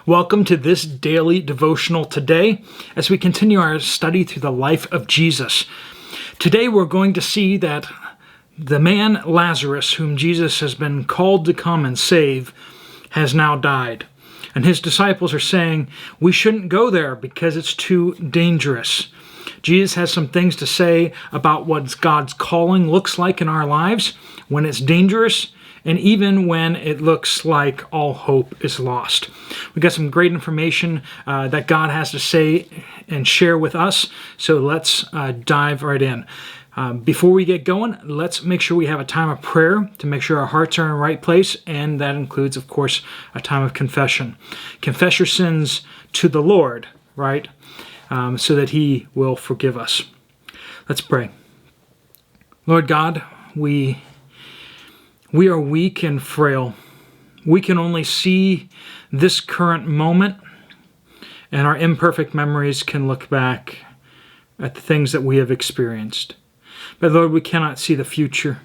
Welcome to this Daily Devotional Today as we continue our study through the life of Jesus. Today we're going to see that the man Lazarus, whom Jesus has been called to come and save, has now died. And his disciples are saying, we shouldn't go there because it's too dangerous. Jesus has some things to say about what God's calling looks like in our lives when it's dangerous, and even when it looks like all hope is lost. We got some great information that God has to say and share with us, so let's dive right in. Before we get going, let's make sure we have a time of prayer to make sure our hearts are in the right place, and that includes, of course, a time of confession. Confess your sins to the Lord, right? So that He will forgive us. Let's pray. Lord God, we are weak and frail. We can only see this current moment, and our imperfect memories can look back at the things that we have experienced. But Lord, we cannot see the future.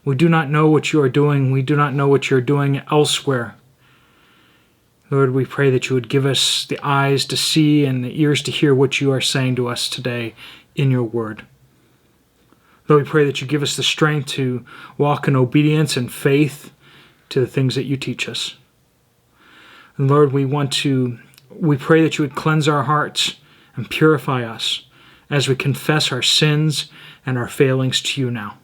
We do not know what you are doing. We do not know what you are doing elsewhere. Lord, we pray that you would give us the eyes to see and the ears to hear what you are saying to us today in your word. Lord, we pray that you give us the strength to walk in obedience and faith to the things that you teach us. And Lord, we pray that you would cleanse our hearts and purify us as we confess our sins and our failings to you now.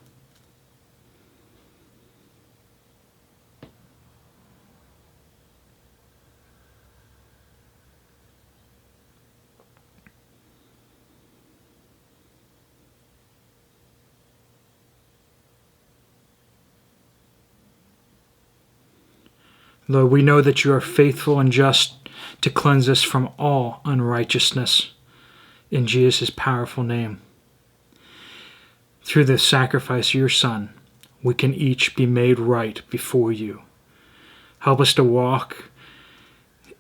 Lord, we know that you are faithful and just to cleanse us from all unrighteousness. In Jesus' powerful name. Through the sacrifice of your Son, we can each be made right before you. Help us to walk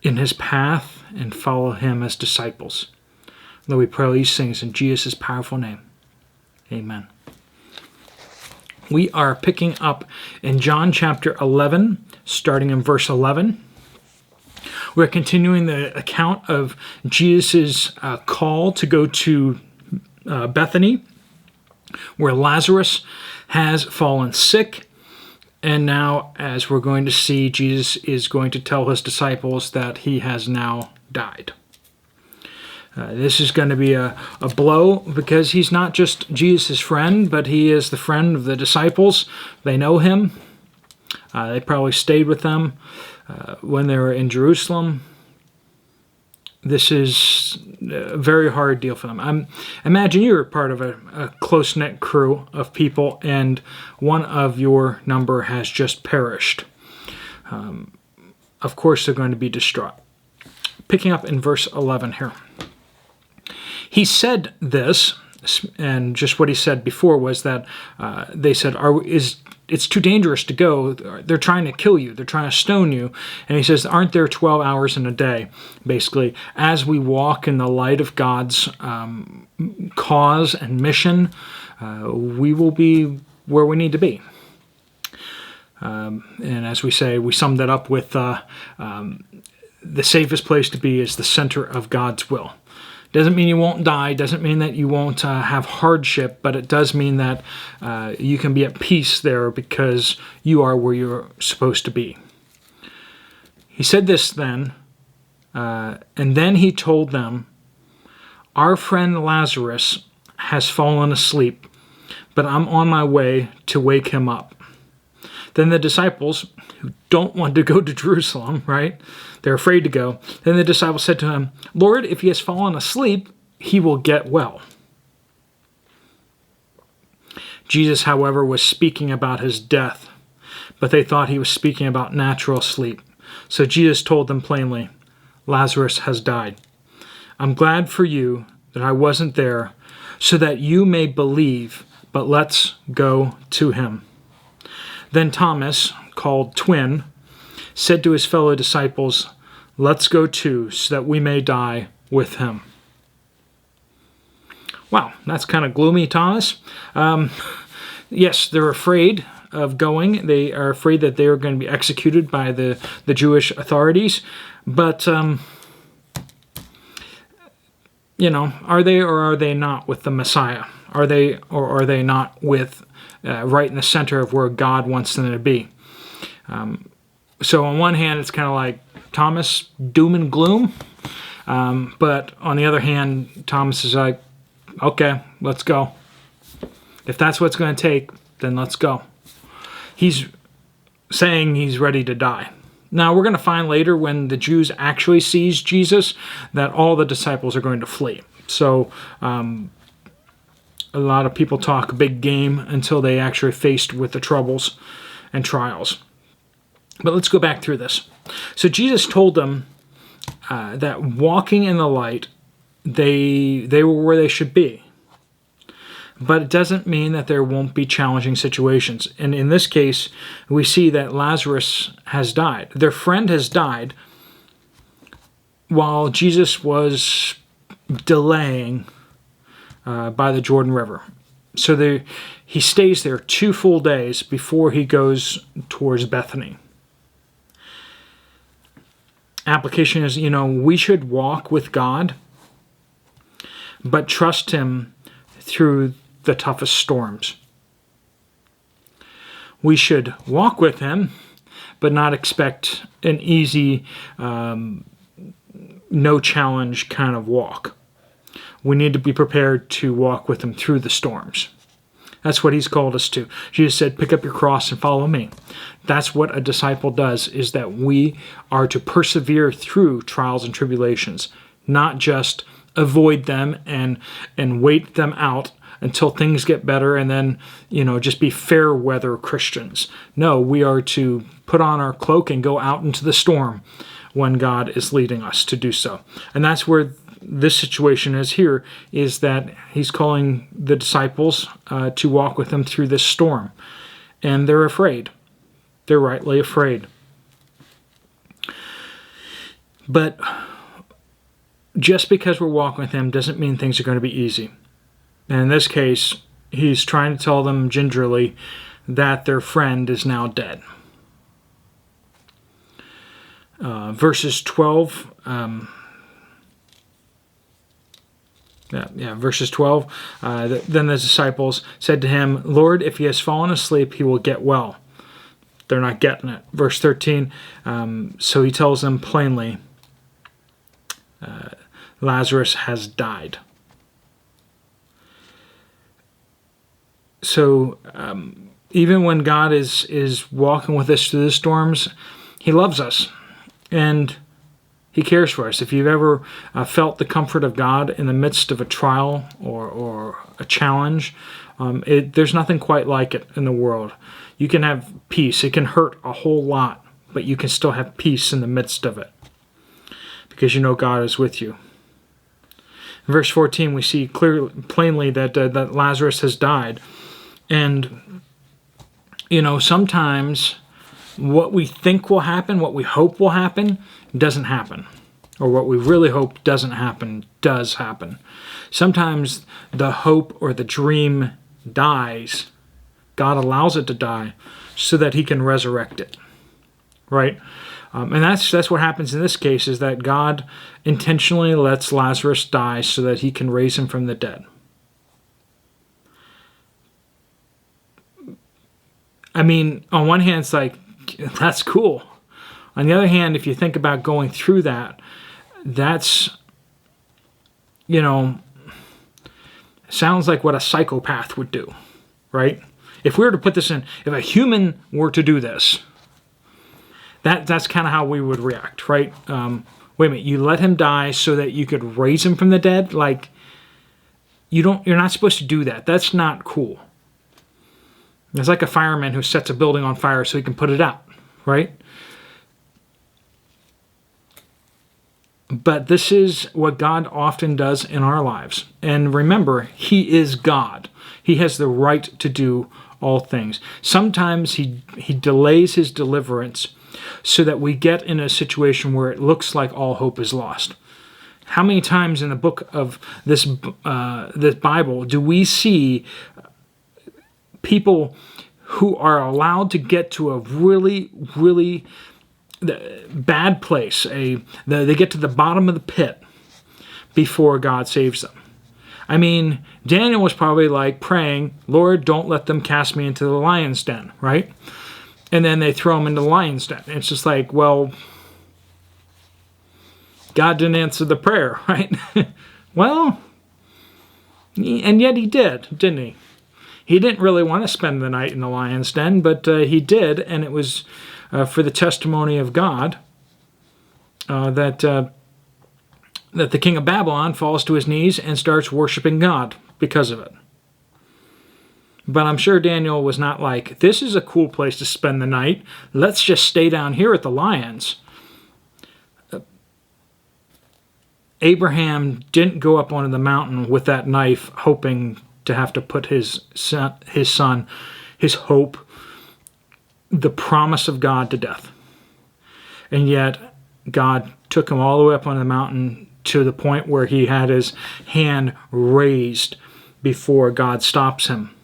in his path and follow him as disciples. Lord, we pray all these things in Jesus' powerful name. Amen. We are picking up in John chapter 11, starting in verse 11. We're continuing the account of Jesus' call to go to Bethany, where Lazarus has fallen sick. And now, as we're going to see, Jesus is going to tell his disciples that he has now died. This is going to be a blow because he's not just Jesus' friend, but he is the friend of the disciples. They know him. They probably stayed with them when they were in Jerusalem. This is a very hard deal for them. Imagine you're part of a close-knit crew of people and one of your number has just perished. Of course, they're going to be distraught. Picking up in verse 11 here. He said this, and just what he said before was that they said, it's too dangerous to go. They're trying to kill you. They're trying to stone you. And he says, aren't there 12 hours in a day? Basically, as we walk in the light of God's cause and mission, we will be where we need to be. And as we say, we summed it up with the safest place to be is the center of God's will. Doesn't mean you won't die, doesn't mean that you won't have hardship, but it does mean that you can be at peace there because you are where you're supposed to be. He said this then, and then he told them, our friend Lazarus has fallen asleep, but I'm on my way to wake him up. Then the disciples, who don't want to go to Jerusalem, right? They're afraid to go. Then the disciples said to him, Lord, if he has fallen asleep, he will get well. Jesus, however, was speaking about his death, but they thought he was speaking about natural sleep. So Jesus told them plainly, Lazarus has died. I'm glad for you that I wasn't there, so that you may believe, but let's go to him. Then Thomas, called Twin, said to his fellow disciples, let's go too, so that we may die with him. Wow, that's kind of gloomy, Thomas. Yes, they're afraid. of going. They are afraid that they are going to be executed by the Jewish authorities. But, are they or are they not with the Messiah? Are they or are they not with right in the center of where God wants them to be? So on one hand, it's kind of like Thomas, doom and gloom. But on the other hand, Thomas is like, okay, let's go. If that's what it's going to take, then let's go. He's saying he's ready to die. Now, we're going to find later when the Jews actually seize Jesus that all the disciples are going to flee. So a lot of people talk big game until they actually faced with the troubles and trials. But let's go back through this. So Jesus told them that walking in the light, they were where they should be. But it doesn't mean that there won't be challenging situations. And in this case, we see that Lazarus has died. Their friend has died while Jesus was delaying by the Jordan River. So he stays there 2 full days before he goes towards Bethany. Application is, we should walk with God, but trust Him through the toughest storms. We should walk with Him, but not expect an easy, no challenge kind of walk. We need to be prepared to walk with Him through the storms. That's what He's called us to. Jesus said, pick up your cross and follow me. That's what a disciple does, is that we are to persevere through trials and tribulations, not just avoid them and wait them out until things get better and then, just be fair weather Christians. No, we are to put on our cloak and go out into the storm when God is leading us to do so. And that's where this situation is here, is that He's calling the disciples to walk with Him through this storm. And they're afraid. They're rightly afraid. But just because we're walking with Him doesn't mean things are going to be easy. And in this case, He's trying to tell them gingerly that their friend is now dead. Verses 12... verses 12. Then the disciples said to Him, Lord, if he has fallen asleep, he will get well. They're not getting it. Verse 13, so He tells them plainly, Lazarus has died. So even when God is walking with us through the storms, He loves us and He cares for us. If you've ever felt the comfort of God in the midst of a trial or a challenge, there's nothing quite like it in the world. You can have peace. It can hurt a whole lot, but you can still have peace in the midst of it because you know God is with you. In verse 14, we see plainly that Lazarus has died. And, sometimes what we think will happen, what we hope will happen, doesn't happen. Or what we really hope doesn't happen, does happen. Sometimes the hope or the dream dies. God allows it to die so that He can resurrect it. Right? And that's what happens in this case, is that God intentionally lets Lazarus die so that He can raise him from the dead. I mean, on one hand, it's like, that's cool. On the other hand, if you think about going through that, that's, sounds like what a psychopath would do, right? If we were to put this in, if a human were to do this, that's kind of how we would react, right? Wait a minute, you let him die so that you could raise him from the dead? Like, you're not supposed to do that. That's not cool. It's like a fireman who sets a building on fire so he can put it out, right? But this is what God often does in our lives. And remember, He is God. He has the right to do all things. Sometimes He delays His deliverance so that we get in a situation where it looks like all hope is lost. How many times in the book of this Bible do we see people who are allowed to get to a really, really bad place. They get to the bottom of the pit before God saves them. I mean, Daniel was probably like praying, Lord, don't let them cast me into the lion's den, right? And then they throw him into the lion's den. And it's just like, well, God didn't answer the prayer, right? Well, and yet he did, didn't he? He didn't really want to spend the night in the lion's den, but he did, and it was for the testimony of God that the king of Babylon falls to his knees and starts worshiping God because of it. But I'm sure Daniel was not like, this is a cool place to spend the night. Let's just stay down here at the lions. Abraham didn't go up onto the mountain with that knife hoping to have to put his son, his hope, the promise of God to death. And yet God took him all the way up on the mountain to the point where he had his hand raised before God stops him.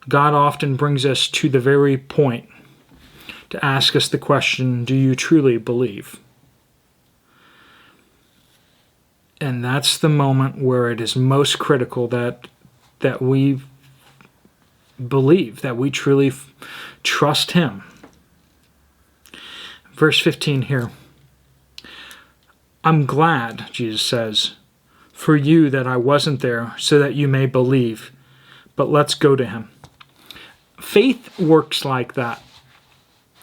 God often brings us to the very point to ask us the question, do you truly believe? And that's the moment where it is most critical that we believe, that we truly trust him. Verse 15 here. I'm glad, Jesus says, for you that I wasn't there so that you may believe. But let's go to him. Faith works like that.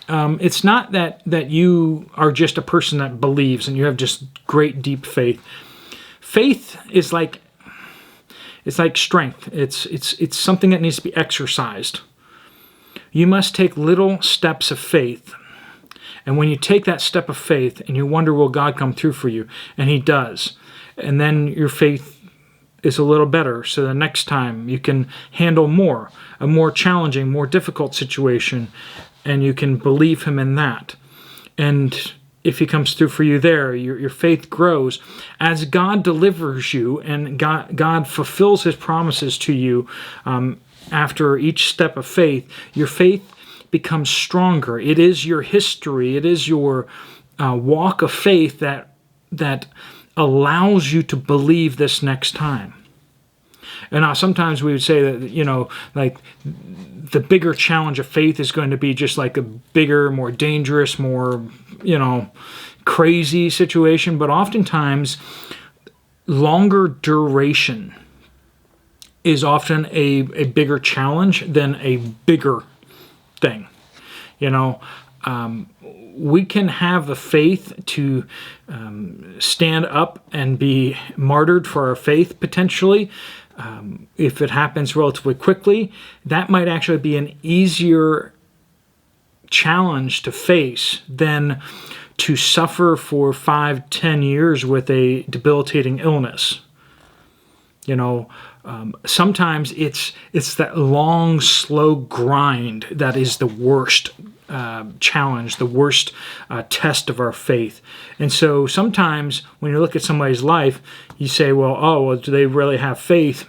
It's not that you are just a person that believes and you have just great deep faith. Faith is like strength. It's something that needs to be exercised. You must take little steps of faith. And when you take that step of faith and you wonder, will God come through for you? And he does. And then your faith is a little better. So the next time you can handle a more challenging, more difficult situation. And you can believe him in that. And if he comes through for you there, your faith grows. As God delivers you and God fulfills his promises to you after each step of faith, your faith becomes stronger. It is your history. It is your walk of faith that allows you to believe this next time. And now sometimes we would say that, like the bigger challenge of faith is going to be just like a bigger, more dangerous, more, crazy situation. But oftentimes, longer duration is often a bigger challenge than a bigger thing. We can have the faith to stand up and be martyred for our faith potentially. If it happens relatively quickly, that might actually be an easier challenge to face than to suffer for 5-10 years with a debilitating illness. Sometimes it's that long, slow grind that is the worst challenge, the worst test of our faith. And so sometimes when you look at somebody's life, you say, well, do they really have faith?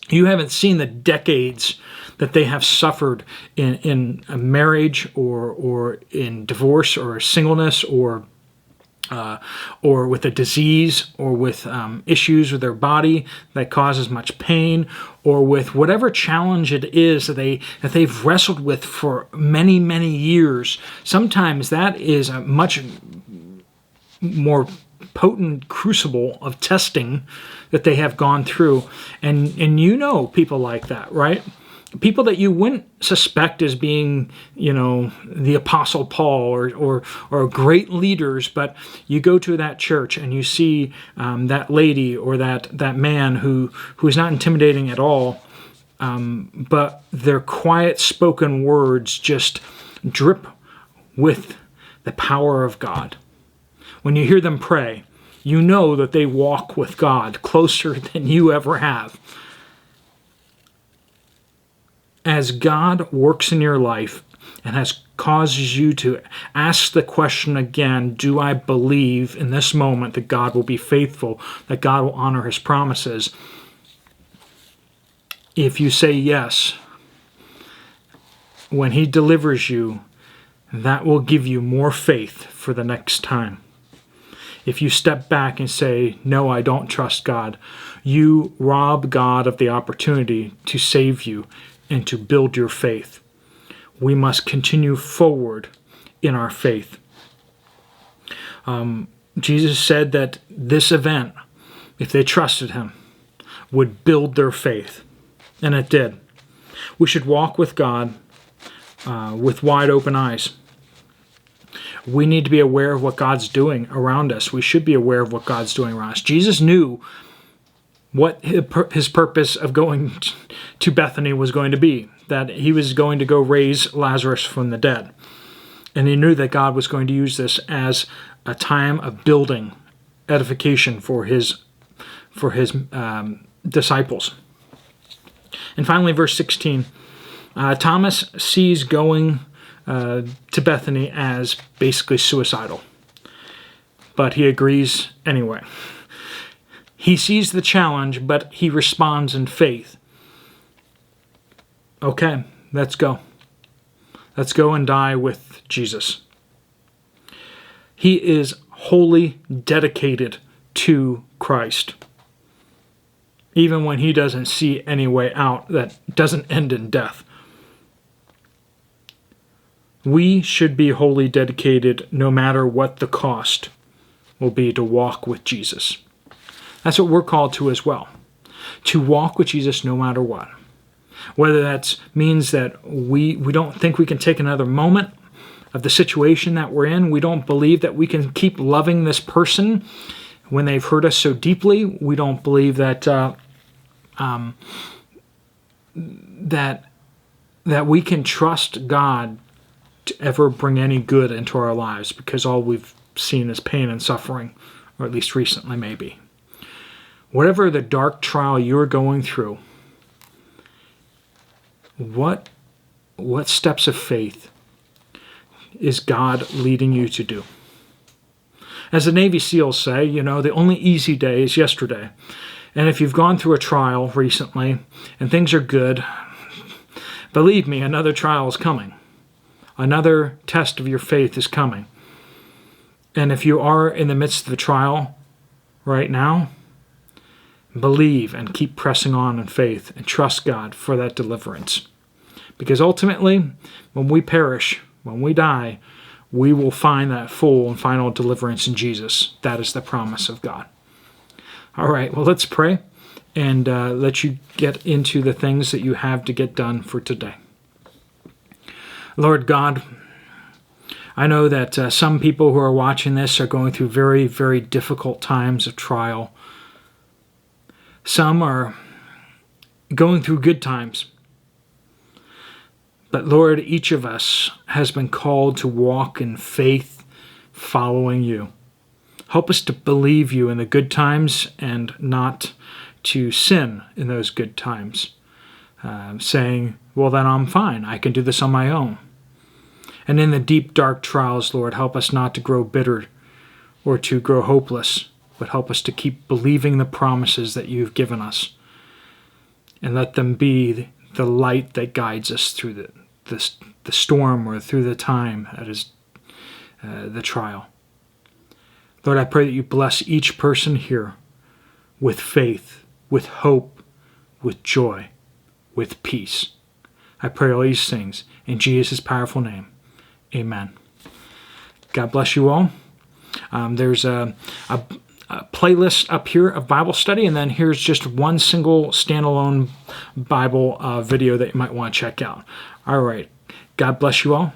You haven't seen the decades that they have suffered in a marriage or in divorce or singleness or with a disease or with issues with their body that causes much pain, or with whatever challenge it is that they've wrestled with for many, many years. Sometimes that is a much more potent crucible of testing that they have gone through. And people like that, right? People that you wouldn't suspect as being, the Apostle Paul or great leaders, but you go to that church and you see that lady or that man who is not intimidating at all, but their quiet spoken words just drip with the power of God. When you hear them pray, you know that they walk with God closer than you ever have. As God works in your life and has causes you to ask the question again, do I believe in this moment that God will be faithful, that God will honor his promises? If you say yes, when he delivers you, that will give you more faith for the next time. If you step back and say, no, I don't trust God, you rob God of the opportunity to save you and to build your faith. We must continue forward in our faith. Jesus said that this event, if they trusted him, would build their faith. And it did. We should walk with God with wide open eyes. We need to be aware of what God's doing around us. We should be aware of what God's doing around us. Jesus knew what his purpose of going to Bethany was going to be, that he was going to go raise Lazarus from the dead. And he knew that God was going to use this as a time of building, edification for his disciples. And finally, verse 16, Thomas sees going to Bethany as basically suicidal, but he agrees anyway. He sees the challenge, but he responds in faith. Okay, let's go. Let's go and die with Jesus. He is wholly dedicated to Christ, even when he doesn't see any way out that doesn't end in death. We should be wholly dedicated no matter what the cost will be to walk with Jesus. That's what we're called to as well, to walk with Jesus no matter what. Whether that means that we don't think we can take another moment of the situation that we're in. We don't believe that we can keep loving this person when they've hurt us so deeply. We don't believe that that we can trust God to ever bring any good into our lives, because all we've seen is pain and suffering, or at least recently maybe. Whatever the dark trial you're going through, what steps of faith is God leading you to do? As the Navy SEALs say, the only easy day is yesterday. And if you've gone through a trial recently and things are good, believe me, another trial is coming. Another test of your faith is coming. And if you are in the midst of a trial right now, believe and keep pressing on in faith and trust God for that deliverance. Because ultimately, when we perish, when we die, we will find that full and final deliverance in Jesus. That is the promise of God. All right, well, let's pray and let you get into the things that you have to get done for today. Lord God, I know that some people who are watching this are going through very, very difficult times of trial. Some are going through good times. But Lord, each of us has been called to walk in faith following you. Help us to believe you in the good times and not to sin in those good times, saying, well, then I'm fine. I can do this on my own. And in the deep, dark trials, Lord, help us not to grow bitter or to grow hopeless, but help us to keep believing the promises that you've given us, and let them be the light that guides us through the storm or through the time that is the trial. Lord, I pray that you bless each person here with faith, with hope, with joy, with peace. I pray all these things in Jesus' powerful name. Amen. God bless you all. There's a playlist up here of Bible study, and then here's just one single standalone Bible video that you might want to check out. All right. God bless you all.